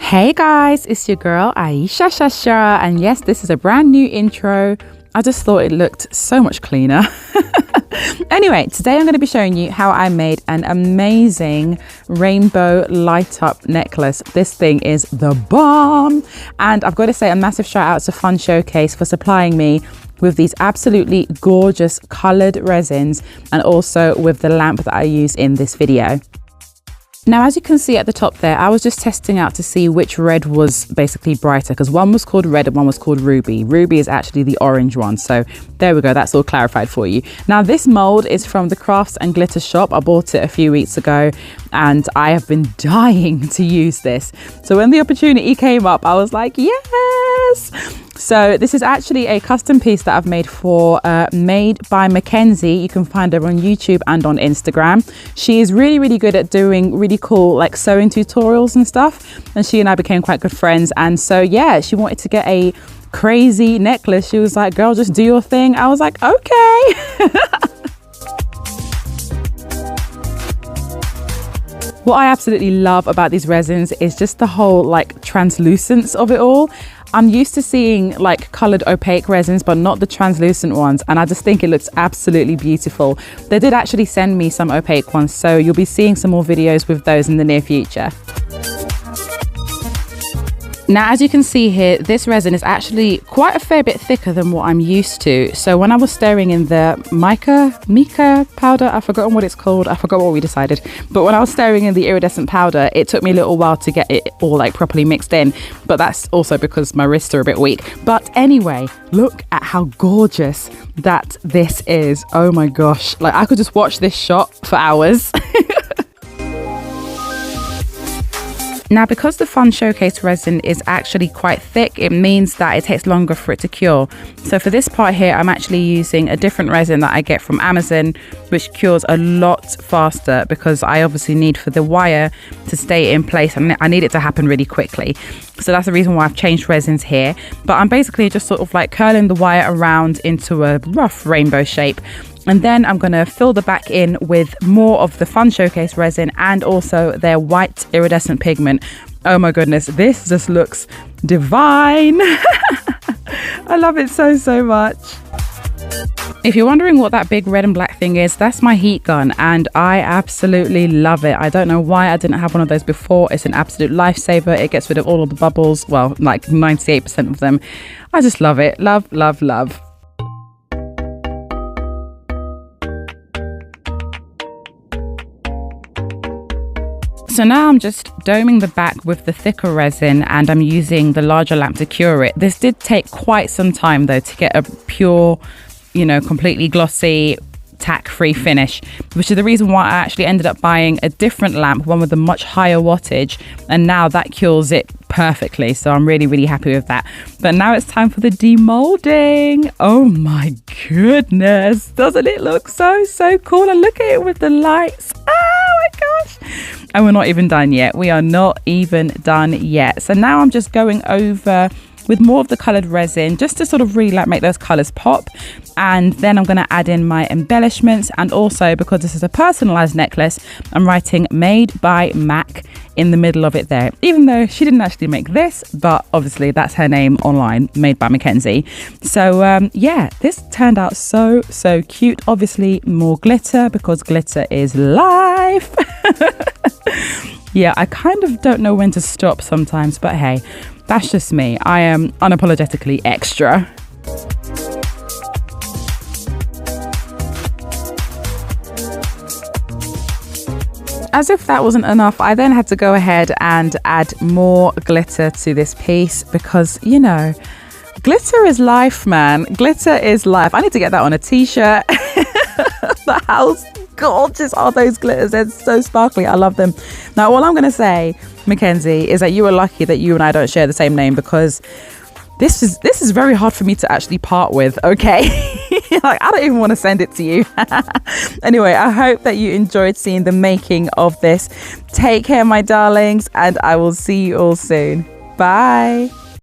Hey guys, it's your girl Ayesha, and yes, this is a brand new intro. I just thought it looked so much cleaner. Anyway, today I'm going to be showing you how I made an amazing rainbow light up necklace. This thing is the bomb, and I've got to say a massive shout out to FUNSHOWCASE for supplying me with these absolutely gorgeous colored resins and also with the lamp that I use in this video. Now, as you can see at the top there, I was just testing out to see which red was basically brighter, because one was called red and one was called ruby. Ruby is actually the orange one. So there we go. That's all clarified for you. Now, this mold is from the Crafts and Glitter shop. I bought it a few weeks ago and I have been dying to use this. So when the opportunity came up, I was like, yes. So this is actually a custom piece that I've made for Made by Mackenzie. You can find her on YouTube and on Instagram. She is really good at doing really cool like sewing tutorials and stuff, and she and I became quite good friends. And so yeah, she wanted to get a crazy necklace. She was like, girl, just do your thing. I was like, okay. What I absolutely love about these resins is just the whole like translucence of it all. I'm used to seeing like colored opaque resins, but not the translucent ones. And I just think it looks absolutely beautiful. They did actually send me some opaque ones, so you'll be seeing some more videos with those in the near future. Now, as you can see here, this resin is actually quite a fair bit thicker than what I'm used to. So when I was stirring in the mica powder, I've forgotten what it's called. I forgot what we decided. But when I was stirring in the iridescent powder, it took me a little while to get it all like properly mixed in. But that's also because my wrists are a bit weak. But anyway, look at how gorgeous that this is. Oh my gosh. Like I could just watch this shot for hours. Now, because the FUNSHOWCASE resin is actually quite thick, it means that it takes longer for it to cure. So for this part here, I'm actually using a different resin that I get from Amazon, which cures a lot faster, because I obviously need for the wire to stay in place and I need it to happen really quickly. So that's the reason why I've changed resins here. But I'm basically just sort of like curling the wire around into a rough rainbow shape. And then I'm going to fill the back in with more of the FUNSHOWCASE resin and also their white iridescent pigment. Oh my goodness, this just looks divine. I love it so much. If you're wondering what that big red and black thing is, that's my heat gun and I absolutely love it. I don't know why I didn't have one of those before. It's an absolute lifesaver. It gets rid of all of the bubbles. Well, like 98% of them. I just love it. Love. So now I'm just doming the back with the thicker resin and I'm using the larger lamp to cure it. This did take quite some time though to get a pure, completely glossy, tack-free finish, which is the reason why I actually ended up buying a different lamp, one with a much higher wattage, and now that cures it perfectly. So I'm really happy with that. But now it's time for the demolding. Oh my goodness, doesn't it look so cool? And look at it with the lights. Oh my gosh. And we're not even done yet. We are not even done yet. So now I'm just going over with more of the colored resin just to sort of really like make those colors pop. And then I'm going to add in my embellishments, and also because this is a personalized necklace, I'm writing Made by Mac in the middle of it there, even though she didn't actually make this, but obviously that's her name online, Made by Mackenzie. So yeah, this turned out so cute. Obviously more glitter because glitter is life. Yeah, I kind of don't know when to stop sometimes, but hey, that's just me. I am unapologetically extra. As if that wasn't enough, I then had to go ahead and add more glitter to this piece because, glitter is life, man. Glitter is life. I need to get that on a t-shirt. But how gorgeous are those glitters? They're so sparkly. I love them. Now, all I'm going to say, Mackenzie, is that you are lucky that you and I don't share the same name, because this is very hard for me to actually part with, okay? Like, I don't even want to send it to you. Anyway, I hope that you enjoyed seeing the making of this. Take care, my darlings, and I will see you all soon. Bye.